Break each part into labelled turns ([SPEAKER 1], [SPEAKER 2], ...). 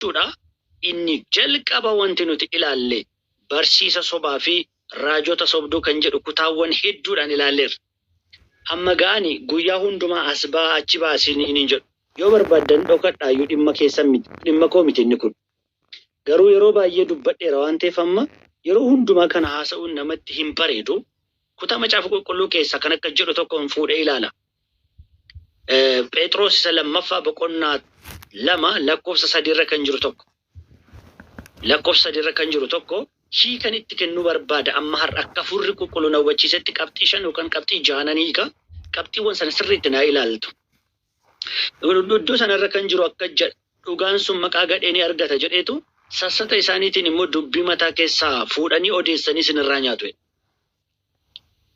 [SPEAKER 1] jechuudha. Inni jalqaba wanti nuti ilaalle barsiisa sobaa fi raajota sobduu kan jedhu kutaawwan hedduudhaan ilaalleerra. Amma gaani guyyaa hundumaa as baa achi baasin hin jedhu. Yoo barbaadan dhokadhaayyuu dhimma keessan miti, dhimma koo miti inni kun. Garuu yeroo baay'ee dubbadheera waan ta'eef amma yeroo hundumaa kana haasa'uun namatti hin bareedu. Kutaa macaafa qulqulluu keessa kan akka jedhu tokkoon fuudhee ilaala. Phexros isa lammaffaa boqonnaa 2 lakkoofsa 3 irra kan jiru tokko. Lakkoofsa 3 irra kan jiru tokko kan itti kennu barbaada amma har'a akka furri qulqulluun hawwachiisetti qabxii 5 yookaan qabxii 6 hiika. Qabxiiwwan sana sirriitti naa ilaaltu. Iddoo sanarra kan jiru akka jedhu dhugaan sun maqaa gadhee ni argata jedheetu sassata isaaniitiin immoo dubbii mataa keessaa fuudhanii odeessanii sinirraa nyaatu.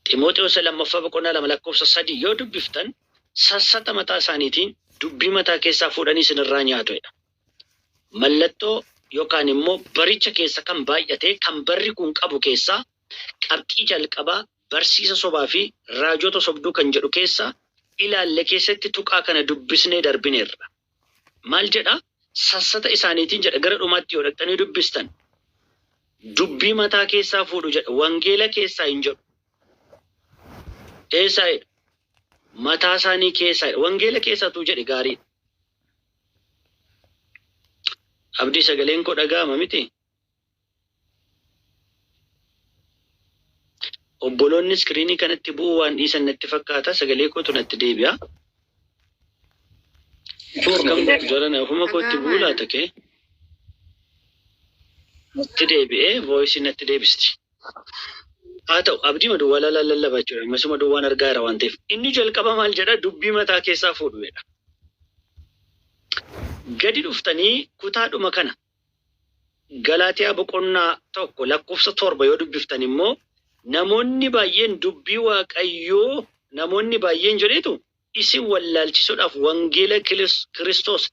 [SPEAKER 1] Ximootewoos lammaffaa boqonnaa 2 lakkoofsa 3 yoo dubbiftan sassata mataa isaaniitiin dubbii mataa keessaa fuudhanii sinirraa nyaatu. Mallattoo yookaan immoo baricha keessa kan baay'ate kan barri kun qabu keessaa qabxii jalqabaa barsiisa sobaa fi raajota sobduu kan jedhu keessaa ilaalle keessatti tuqaa kana dubbisnee darbineerra. Maal jedha? Sassata isaaniitiin jedha gara dhumaatti yoo dhaqxanii dubbistan dubbii mataa keessaa fuudhu jedha. Wangeela keessaa hin jedhu. Eessaayidha? Mataa isaanii keessaayidha. Wangeela keessaatu jedhe gaarii. Abdii sagaleen koo dhaga'ama miti? Obboloonni iskiriinii kanatti bu'uu waan dhiisan natti fakkaata. Sagalee kootu natti deebi'a. Kam jarana ofuma kootti bu'uu laata kee? Natti deebi'ee voice natti deebisti. Haa ta'u abdii maduwwaa lallabaa jechuudha. Masuma duwwaan argaa jira waan ta'eef. Inni jalqaba maal jedha? Dubbii mataa keessaa fuudhuudha. Gadi dhuftanii kutaadhuma kana Galaatiyaa boqonnaa 1 lakkoofsa 7 yoo dubbiftan immoo namoonni baay'een dubbii Waaqayyoo namoonni baay'een jedhetu isin wallaalchisuudhaaf wangeela Kiristoos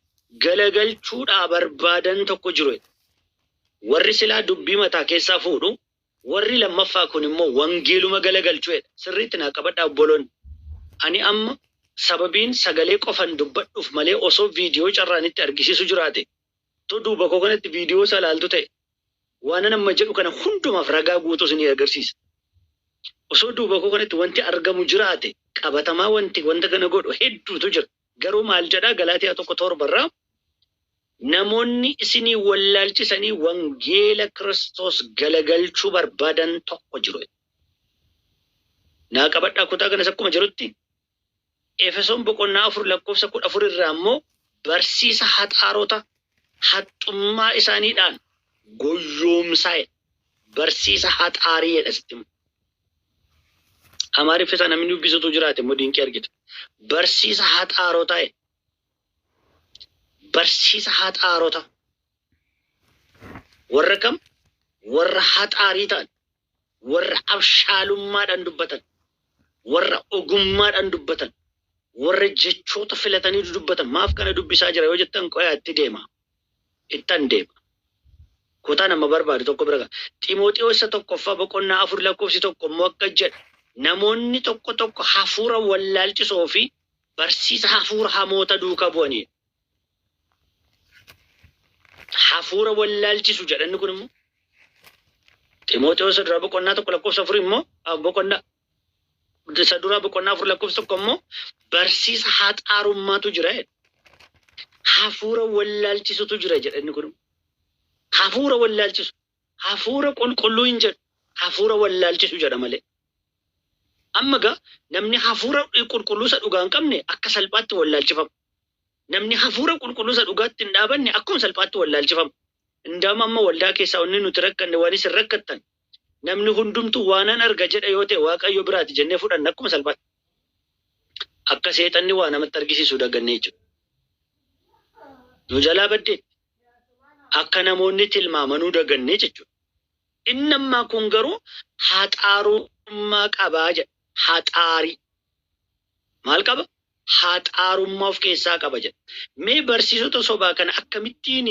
[SPEAKER 1] galagalchuudhaa barbaadan tokko jiru. Warri silaa dubbii mataa keessaa fuudhu, warri lammaffaa kun immoo wangeeluma galagalchuudha. Sirriitti naa qabadhaa obboloonni. Ani amma sababiin sagalee qofan dubbadhuuf malee osoo viidiyoo carraanitti argisiisu jiraate to duuba koo kanatti viidiyoo salaaltu ta'e waan nama jedhu kana hundumaaf ragaa guutuu isin agarsiisa. Osoo duuba koo kanatti wanti argamu jiraate qabatamaa wanta kana godhu hedduutu jira. Garuu maal jedhaa Galaatiyaa 1:7 namoonni isinii wallaalchisanii wangeela Kiristoos galagalchuu barbaadan tokko jiru. Naa qabadhaa kutaa kanas akkuma jirutti Efesoon boqonnaa 4 lakkoofsa 14 irraa immoo barsiisa haxaarota haxxummaa isaaniidhaan goyyoomsaa'e barsiisa haxaarii jedhasitti. Amaariffaa namni dubbisutu jiraate immoo dinqii argita. Barsiisa haxaarota barsiisa haxaarota warra kam? Warra haxaarii ta'an, warra abshaalummaadhaan dubbatan, warra ogummaadhaan dubbatan, warra jechoota filatanii dubbatan. Maaf kana dubbisaa jira yoo jettan qoyaatti deema. Ittan deema. Kutaa nama barbaadu tokko bira. Ximootewoos 1 boqonnaa 4 lakkoofsi 1 immoo akka jedha namoonni tokko hafuura wallaalchisoo fi barsiisa hafuura hamoota duukaa bu'anii. Hafuura wallaalchisu jedhanni kun immoo Ximootewoos dura boqonnaa 1 lakkoofsa 4 immoo boqonnaa dura boqonnaa 4 lakkoofsa 1 immoo barsiisa haxaarummaatu jira. Hafuura wallaalchisutu jira jedhanni kun. Hafuura wallaalchisu. Hafuura qulqulluu hin jedhu. Hafuura wallaalchisu jedha malee. Amma gaa namni hafuura qulqulluu isa dhugaa hin qabne akka salphaatti wallaalchifama. Namni hafuura qulqulluu isa dhugaatti hin dhaabanne akkuma salphaatti wallaalchifama. Indaama amma waldaa keessaa wanni nuti rakkanne waan isin rakkattan namni hundumtuu waanan arga jedha yoo ta'e Waaqayyo biraati jennee fudhanna akkuma salphaatti. Akka seexanni waa namatti argisiisuu dagannee jechuudha. Nu jalaa baddee akka namoonni tilmaamanuu dagannee jechuudha. Inni ammaa kun garuu haxaarummaa qabaa jedha. Haxaarii. Maal qaba? Haxaarummaa of keessaa qaba jedha. Mee barsiisota sobaa kana akkamittiin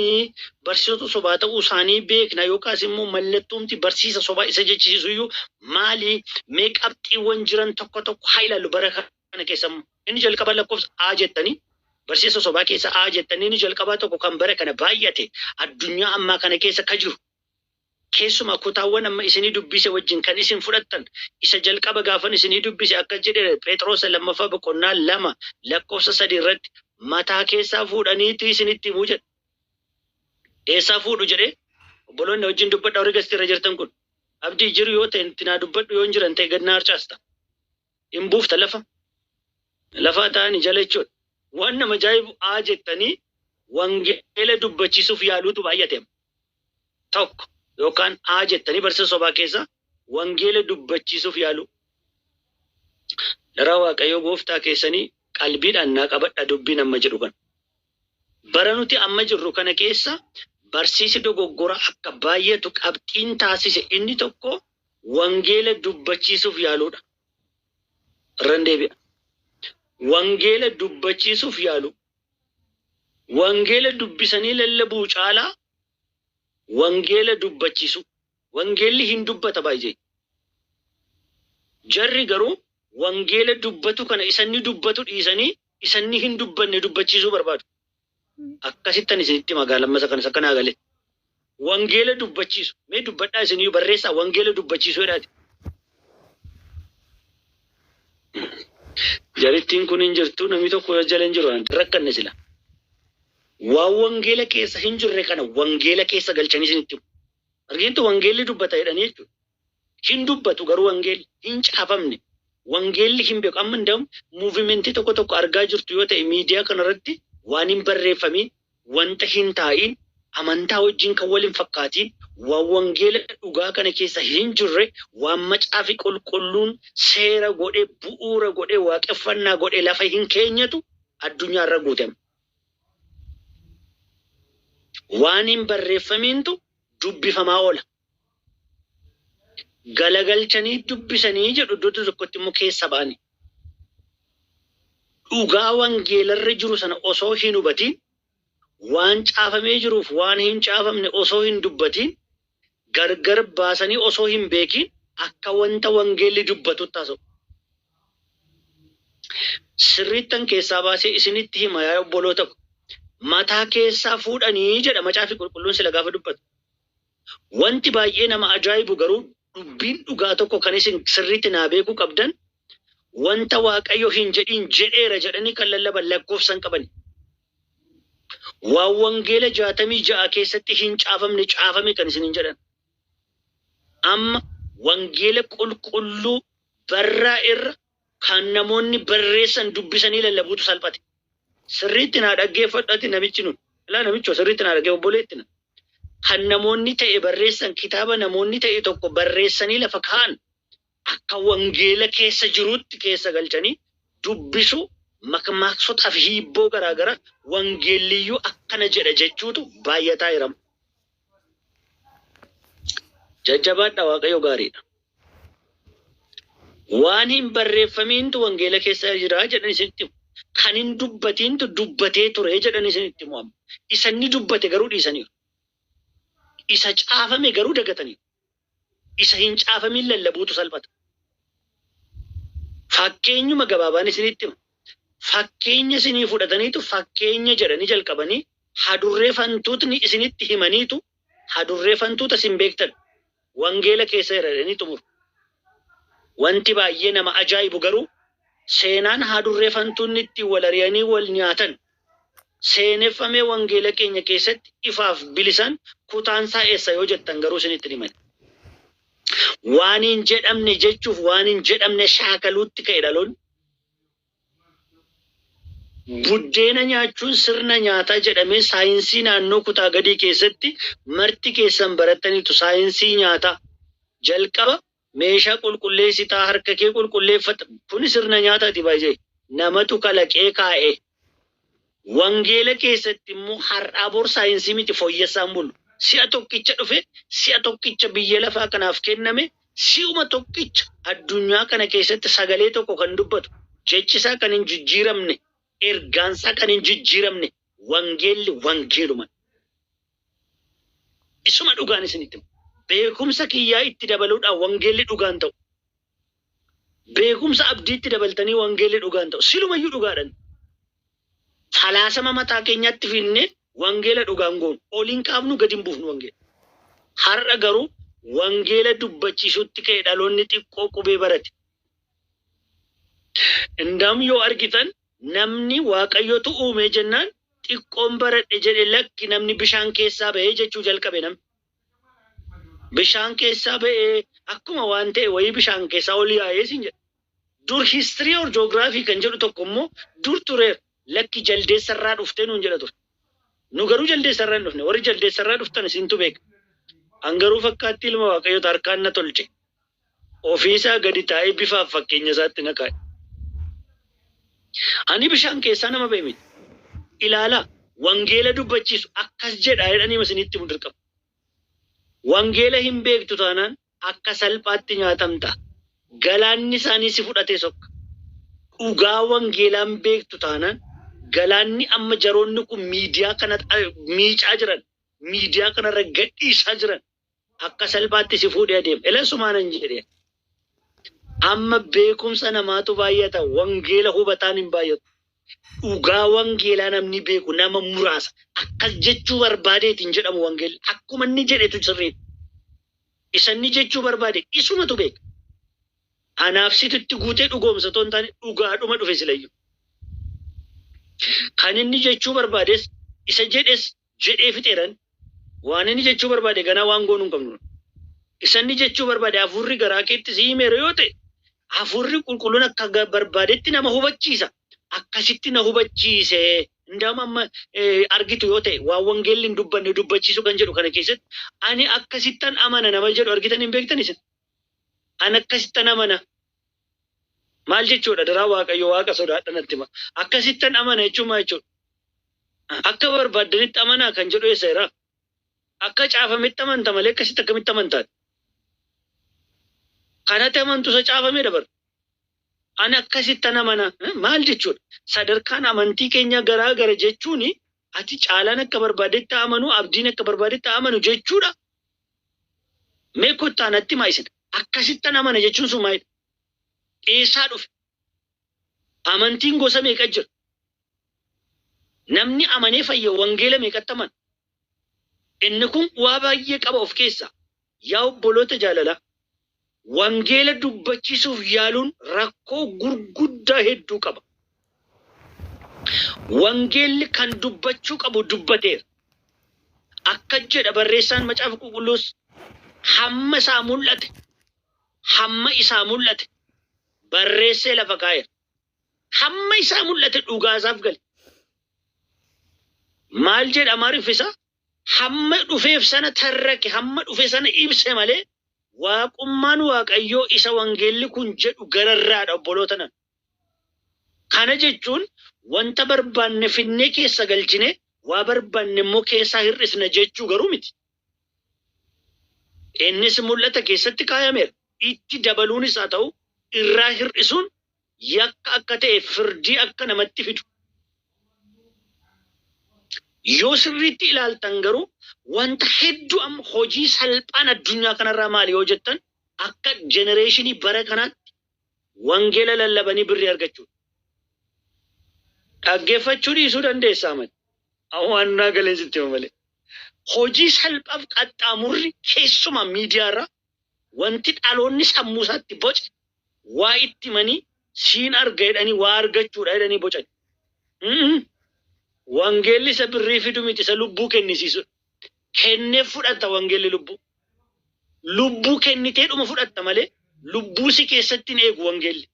[SPEAKER 1] barsiisota sobaa ta'uu isaanii beekna yookaas immoo mallattoomti barsiisa sobaa isa jechisiisu iyyuu maali? Mee qabxiiwwan jiran tokko haa ilaallu bara kana keessa. Inni jalqaba lakkoofsa A jettanii Barsiisa sobaa keessa jettanii ni jalqabaa tokko kan bare kana baay'ate addunyaa ammaa kana keessa ka jiru. Keessumaa kutaawwan amma isinii dubbise wajjin kan isin fudhattan isa jalqaba gaafan isinii dubbise akka jedhe Phexros lammaffaa boqonnaa 2 lakkoofsa 3 irratti mataa keessaa fuudhaniitu isinitti himuu jedhe. Eessaa fuudhu jedhee obboloonni wajjin dubbadha warri gasteera jirtan kun. Abdii jiru yoo ta'e itti naa dubbadhu yoo hin jiran ta'e gad na harcaasta. Hin buufta lafa ta'anii jala jechuudha. Waan nama ajaa'ibu jettanii wangeela dubbachiisuuf yaaluutu baay'ate. Tokko yookaan jettanii barsiisa sobaa keessa wangeela dubbachiisuuf yaalu. Daraa Waaqayyoo gooftaa keessanii qalbiidhaan naa qabadha dubbiin amma jedhu kan. Bara nuti amma jirru kana keessa barsiisi dogoggora akka baay'atu qabxiin taasise inni tokko wangeela dubbachiisuuf yaaluudha. Irraan deebi'a. Wangeela dubbachiisuuf yaalu. Wangeela dubbisanii lallabuu caalaa wangeela dubbachiisu. Wangeelli hin dubbata baay'ee. Jarri garuu wangeela dubbatu kana isanni dubbatu dhiisanii isanni hin dubbanne dubbachiisuu barbaadu. Akkasittan isinitti magaalaa masa kanas akka naa galee. Wangeela dubbachiisu. Mee dubbadhaa isinii barreessaa wangeela dubbachiisuu jedhaati. Jarittiin kun hin jirtu namni tokko jala hin jiru rakkanne sila. Waan wangeela keessa hin jirre kana wangeela keessa galchanii isinitti himu. Argintu wangeelli dubbata jedhanii jechuudha. Hin dubbatu garuu wangeelli hin caafamne. Wangeelli hin beeku amma hundam muuvimentii tokko argaa jirtu yoo ta'e miidiyaa kanarratti waan hin barreeffamiin wanta hin taa'in amantaa wajjin kan waliin fakkaatiin waan wangeela dhugaa kana keessa hin jirre waan macaafi qulqulluun seera godhee bu'uura godhee waaqeffannaa godhee lafa hin keenyatu addunyaarra guutame. Waan hin barreeffamiintu dubbifamaa oola. Galagalchanii dubbisanii jedhu iddoo tokkotti immoo keessa ba'anii. Dhugaa wangeelarra jiru sana osoo hin hubatiin waan caafamee jiruuf waan hin caafamne osoo hin dubbatiin gargar baasanii osoo hin beekin akka wanta wangeelli dubbatu taasisu. Sirriittan keessaa baasee isinitti hima yaa obboloota ko. Mataa keessaa fuudhanii jedha macaafi qulqulluun sila gaafa dubbatu. Wanti baay'ee nama ajaa'ibu garuu dubbiin dhugaa tokko kan isin sirriitti naa beekuu qabdan wanta Waaqayyo hin jedhin jedheera jedhanii kan lallaban lakkoofsan qaban. Waan wangeela 66 keessatti hin caafamne caafame kan isin hin jedhan. Amma wangeela qulqulluu barraa irra kan namoonni barreessan dubbisanii lallabuutu salphate. Sirriitti naa dhaggeeffadhaati namichi nun. Ilaa namichoo sirriitti naa dhaggeeffadhu obboleetti na. Kan namoonni ta'e barreessan kitaaba namoonni ta'e tokko barreessanii lafa kaa'an akka wangeela keessa jiruutti keessa galchanii dubbisu makmaaksotaaf hiibboo garaagara wangeelliyyuu akkana jedha jechuutu baay'ataa jirama. Jajjabaadha Waaqayyo gaariidha. Waan hin barreeffamiintu wangeela keessa jira jedhan isinitti himu. Kan hin dubbatiintu dubbatee ture jedhan isinitti himu. Isa inni dubbate garuu dhiisaniiru. Isa caafame garuu dagataniiru. Isa hin caafamin lallabuutu salphata. Fakkeenyuma gabaabaan isinitti hima. Fakkeenya isinii fudhataniitu fakkeenya jedhanii jalqabanii hadurree fantuutni isinitti himaniitu hadurree fantuuta isin beektan wangeela keessa jedhanii xumuru. Wanti baay'ee nama ajaa'ibu garuu seenaan hadurree fantuunni itti wal ari'anii wal nyaatan seeneffamee wangeela keenya keessatti ifaaf bilisaan kutaansaa eessa yoo jettan garuu isinitti himan. Waan hin jedhamne jechuuf waan hin jedhamne shaakaluutti ka'e dhaloonni. Buddeena nyaachuun sirna nyaataa jedhamee saayinsii naannoo kutaa gadii keessatti marti keessan barataniitu saayinsii nyaataa jalqaba meeshaa qulqulleessitaa harka kee qulqulleeffata kun sirna nyaataati baay'ee namatu kalaqee kaa'e. Wangeela keessatti immoo har'aa bor saayinsii miti fooyyessaan bulu. Si'a tokkicha dhufe si'a tokkicha biyya lafaa kanaaf kenname si'uma tokkicha addunyaa kana keessatti sagalee tokko kan dubbatu jechisaa kan hin jijjiiramne ergaansaa kan hin jijjiiramne wangeelli wangeeluma. Isuma dhugaan isinitti beekumsa kiyyaa itti dabaluudhaan wangeelli dhugaan ta'u. Beekumsa abdiitti dabaltanii wangeelli dhugaan ta'u. Silumayyuu dhugaadhaan. Falaasama mataa keenyatti finne wangeela dhugaan goonu. Oliin qaabnu gadi hin buufnu wangeela. Har'a garuu wangeela dubbachiisutti ka'e dhaloonni xiqqoo qubee barate. Indam yoo argitan namni waaqayyotu uume jennaan xiqqoon baradhe jedhe lakki namni bishaan keessaa ba'ee jechuu jalqabe namni. Bishaan keessaa ba'ee akkuma waan ta'e wayii bishaan keessaa ol yaa'ee siin jedha. Dur history or geography kan jedhu tokko immoo dur tureera. Lakki jaldeessarraa dhuftee nuun jedha ture. Nu garuu jaldeessarraa hin dhufne. Warri jaldeessarraa dhuftan isintu beeka. Angaruu fakkaatti ilma waaqayyoota harkaan na tolche. Ofiisaa gadi taa'ee bifaaf fakkeenya isaatti na kaa'e. Ani bishaan keessaa nama ba'e miti. Ilaalaa wangeela dubbachiisu akkas jedha jedhanii isinitti himu dirqama. Wangeela hin beektu taanaan akka salphaatti nyaatamta. Galaanni isaanii si fudhatee sokka. Dhugaa wangeelaan beektu taanaan galaanni amma jaroonni kun miidiyaa kana miicaa jiran, miidiyaa kanarra gadhiisaa jiran akka salphaatti si fuudhee adeema. Eleesumaanan jedhee. Amma beekumsa namaatu baay'ata. Wangeela hubataan hin baay'atu. Dhugaa wangeelaa namni beeku nama muraasa. Akkas jechuu barbaadeetiin jedhamu wangeelli. Akkuma inni jedhetu sirriidha. Isa inni jechuu barbaade isumatu beeka. Anaaf situtti guutee dhugoomsa toon taane dhugaadhuma dhufe silayyuu. Kan inni jechuu barbaades isa jedhes jedhee fixeeran waan inni jechuu barbaade ganaa waan goonuu hin qabnu. Isa inni jechuu barbaade hafuurri garaa keetti si himeera yoo ta'e hafuurri qulqulluun akka barbaadetti nama hubachiisa. Akkasitti na hubachiise. Indaama amma argitu yoo ta'e waan wangeelli hin dubbanne dubbachiisu kan jedhu kana keessatti ani akkasittan amana nama jedhu argitan hin beektan isin. Ani akkasittan amana. Maal jechuudha daraa waaqayyo waaqa sodaadha natti hima. Akkasittan amana jechuun maal jechuudha? Akka barbaaddanitti amanaa kan jedhu eessa? Akka caafametti amanta malee akkasitti akkamitti amantaati? Kanatti amantu isa caafamee dabar. Ani akkasittan amana maal jechuudha? Sadarkaan amantii keenya garaa gara jechuun ati caalaan akka barbaadetti amanu abdiin akka barbaadetti amanu jechuudha. Mee kottaa natti maayisina. Akkasittan amana jechuun sun maayidha? Eessaa dhufe? Amantiin gosa meeqa jira? Namni amanee fayya wangeela meeqatti amana? Inni kun waa baay'ee qaba of keessaa. Yaa obboloota jaalalaa. Wangeela dubbachiisuuf yaaluun rakkoo gurguddaa hedduu qaba. Wangeelli kan dubbachuu qabu dubbateera. Akka jedha barreessaan macaafa qulqulluus hamma isaa mul'ate. Hamma isaa mul'ate. Barreessee lafa kaa'eera. Hamma isaa mul'ate dhugaasaaf gale. Maal jedha maariifisa? Hamma dhufeef sana tarrake, hamma dhufe sana ibse malee waaqummaan waaqayyoo isa wangeelli kun jedhu gararraadha obboloota nan. Kana jechuun wanta barbaanne finnee keessa galchine waa barbaanne immoo keessaa hir'isna jechuu garuu miti. Innis mul'ata keessatti kaayameera. Itti dabaluun isaa ta'u irraa hir'isuun yakka akka ta'e firdii akka namatti fidu. Yoo sirriitti ilaaltan garuu wanta hedduu amma hojii salphaan addunyaa kanarraa maali yoo jettan akka jenereeshinii bara kanaatti wangeela lallabanii birrii argachuu. Dhaggeeffachuu dhiisuu dandeessaa malee. Awwaannaa galeensitti malee. Hojii salphaaf qaxxaamurri keessumaa miidiyaarraa wanti dhaloonni sammuu isaatti boce waa itti manii siin arga jedhanii waa argachuudha jedhanii bocan. Wangeelli isa birrii fidu miti isa lubbuu kennisiisu. Kennee fudhatta wangeelli lubbuu. Lubbuu kennitee dhuma fudhatta malee lubbuu si keessatti hin eegu wangeelli.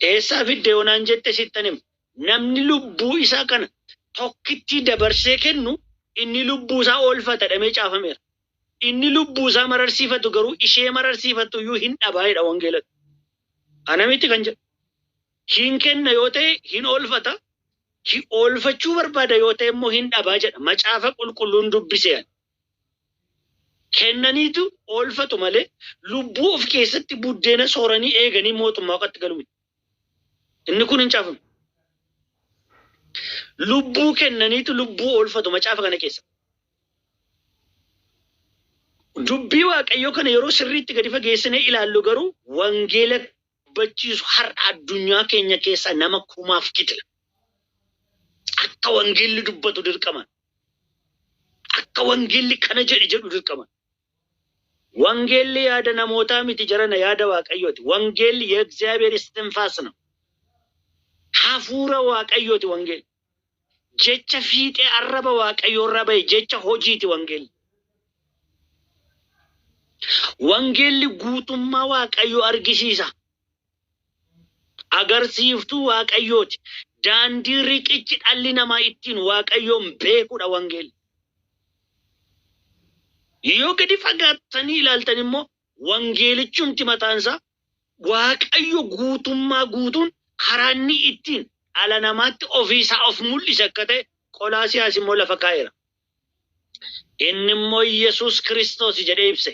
[SPEAKER 1] Eessaa fiddee onaan jette sittan hima. Namni lubbuu isaa kana tokkitti dabarsee kennu inni lubbuu isaa oolfata dhamee caafameera. Inni lubbuu isaa mararsiifatu garuu ishee mararsiifatu iyyuu hin dhabaayedha wangeelatti. Ana miti kan jedhu. Hin kenna yoo ta'e hin oolfata. Oolfachuu barbaada yoo ta'e immoo hin dhabaa jedha. Macaafa qulqulluun dubbisee. Kennaniitu oolfatu malee lubbuu of keessatti buddeena sooranii eeganii mootummaa waaqatti galu miti. Inni kun hin caafamu. Lubbuu kennaniitu lubbuu oolfatu macaafa kana keessa. Dubbii waaqayyoo kana yeroo sirriitti gadi fageessinee ilaallu garuu wangeela dubbachiisu har'a addunyaa keenya keessa nama kumaaf kitila. akka wangeelli dubbatu dirqaman akka wangeelli kana jedhu dirqaman wangeelli yaada namootaa miti jarana yaada waaqayyooti wangeelli የእግዚአብሔር እስትንፋስ ነው hafuura waaqayyooti wangeelli jecha fiixee arraba waaqayyoo irra bahe jecha hojiiti wangeelli wangeelli guutummaa waaqayyoo argisiisa agarsiiftuu waaqayyooti daandii riqichi dhalli namaa ittiin waaqayyoon beekudha wangeelli yoo gadi fagaattanii ilaaltan immoo wangeelichumti mataansaa waaqayyo guutummaa guutuun karanni ittiin ala namaatti ofiisaa of mul'isa akka ta'e Qolaasiyaas immoo lafa kaa'eera inni immoo Yesuus Kiristoos jedhee ibse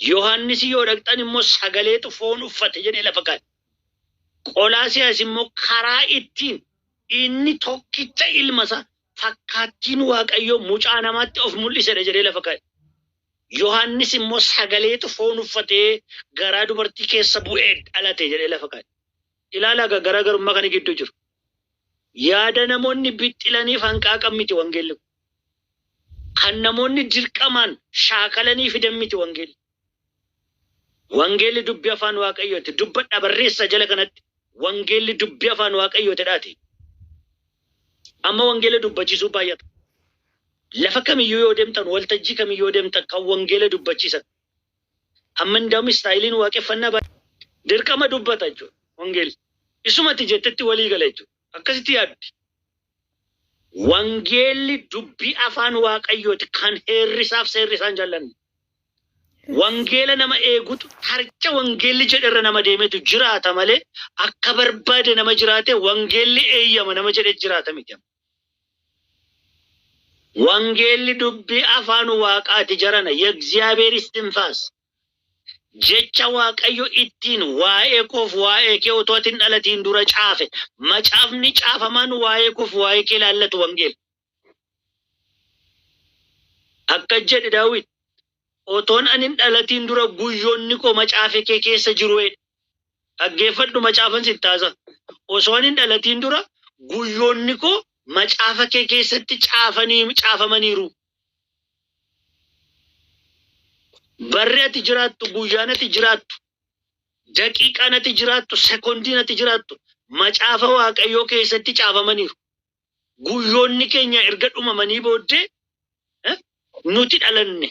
[SPEAKER 1] Yohannis yoo dhaqxan immoo sagaleetu foon uffate jedhee lafa kaa'e Qolaasiyaas immoo karaa ittiin inni tokkicha ilmasa fakkaattiin waaqayyo mucaa namaatti of mul'isedha jedhee lafa kaa'e Yohannis immoo sagaleetu foon uffatee garaa dubartii keessa bu'ee dhalate jedhee lafa kaa'e ilaala garaagarummaa kana gidduu jiru yaada namoonni bixxilanii hanqaaqan miti wangeelli kan namoonni dirqamaan shaakalanii fidan miti wangeelli wangeelli dubbii afaan waaqayyooti dubbadha barreessa jala kanatti wangeelli dubbii afaan waaqayyooti dhaati amma wangeela dubbachiisuu baay'ata lafa kamiyyuu yoo deemtan waltajjii kamiyyuu yoo deemtan kan wangeela dubbachiisan amma ndaam istaayiliin waaqeffannaa dirqama dubbata jechuudha wangeelli isumatti jettetti walii gala jechuudha akkasitti yaaddi wangeelli dubbii afaan waaqayyooti kan heerrisaaf seerrisaan jaallanne wangeela nama eegutu harca wangeelli jedherra nama deemetu jiraata malee akka barbaade nama jiraate wangeelli eeyyama nama jedhe jiraata miti wangeelli dubbii afaan waaqaati jarana የእግዚአብሔር እስትንፋስ jecha waaqayyo ittiin waa'ee koof waa'ee kee otootiin dhalatiin dura caafe macaafni caafaman waa'ee koof waa'ee kee laallatu wangeel akka jedhe Daawit otoon anin dhalatiin dura guyyoonni koo macaafe kee keessa jiru dhaggeeffadhu macaafan sittaasa osoo anin dhalatiin dura guyyoonni koo macaafa kee keessatti caafamaniiru barri ati jiraattu guyyaan ati jiraattu daqiiqaan ati jiraattu sekondiin ati jiraattu macaafa waaqayyoo keessatti caafamaniiru guyyoonni keenya erga dhumamanii booddee nuti dhalanne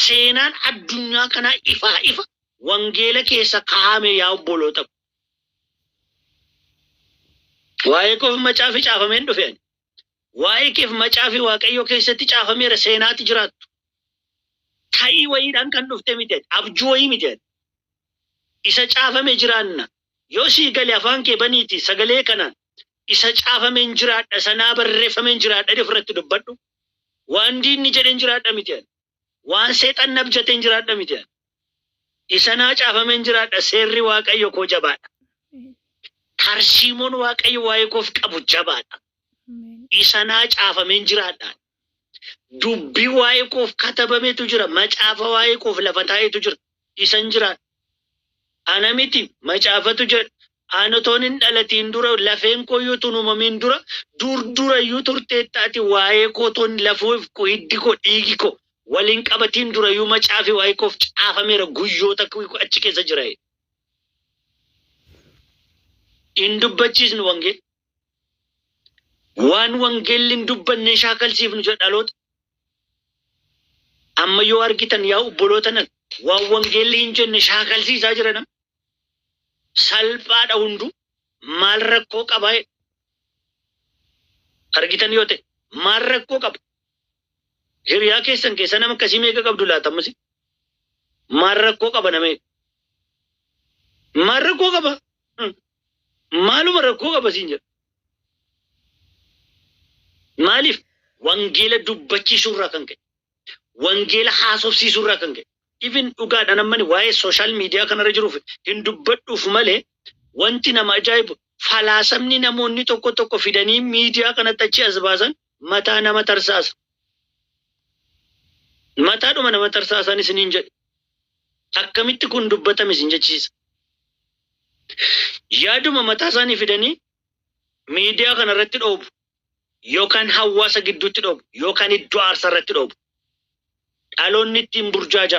[SPEAKER 1] seenaan addunyaa kanaa ifa wangeela keessa kaa'ame yaa obboloota waa'ee koof macaafi caafameen dhufeen waa'ee keef macaafi waaqayyoo keessatti caafameera seenaati jiraattu ta'ii wayiidhaan kan dhufte miti abjuu wayii miti isa caafame jiraanna yoo sii galee afaan kee baniiti sagalee kanaan isa caafameen jiraadha sanaa barreeffameen jiraadha irratti dubbadhu waan diinni jedheen jiraadha miti waan seexan nabjateen jiraadha miti isa naa caafameen jiraadha seerri waaqayyo koo jabaadha tarsiimoon waaqayyo waa'ee koof qabu jabaadha isa naa caafameen jiraadha dubbii waa'ee koof katabameetu jira macaafa waa'ee koof lafa taa'eetu jira isan jiraadha ana miti macaafatu jira anotoon hin dhalatiin dura lafeen koo yoo tunumameen dura yoo turteettaati waa'ee kootoon lafuuf koo hiddi koo dhiigi koo waliin qabatiin dura yoo macaafi waa'ee koof caafameera guyyoota achi keessa jira in dubbachiisnu wangeel waan wangeelli hin dubbanne shaakalsiifnu jedha dhaloota amma yoo argitan yaa obboloota nan waan wangeelli hin jenne shaakalsiisaa jira nam salphaadha hundu maal rakkoo qaba argitan yoo ta'e maal rakkoo qaba hiriyaa keessan keessa nama akkasii meeqa qabdu laatamusi maal rakkoo qaba namee maal rakkoo qaba maaluma rakkoo qaba siin jedha maaliif wangeela dubbachiisuurraa kan ka'e wangeela haasofsiisuurraa kan ka'e even dhugaadhaan ammani waa'ee sooshaal miidiyaa kanarra jiruuf hin dubbadhuuf malee wanti nama ajaa'ibu falaasamni namoonni tokko fidanii miidiyaa kanatti achi as baasan mataa nama tarsaasa mataadhuma nama tarsaasan isiniin jedhe akkamitti kun dubbatame isin jechiisa yaaduma mataa isaanii fidanii miidiyaa kanarratti dhoobu yookaan hawaasa gidduutti dhoobu yookaan iddoo aarsarratti dhoobu dhaloonni ittiin burjaaja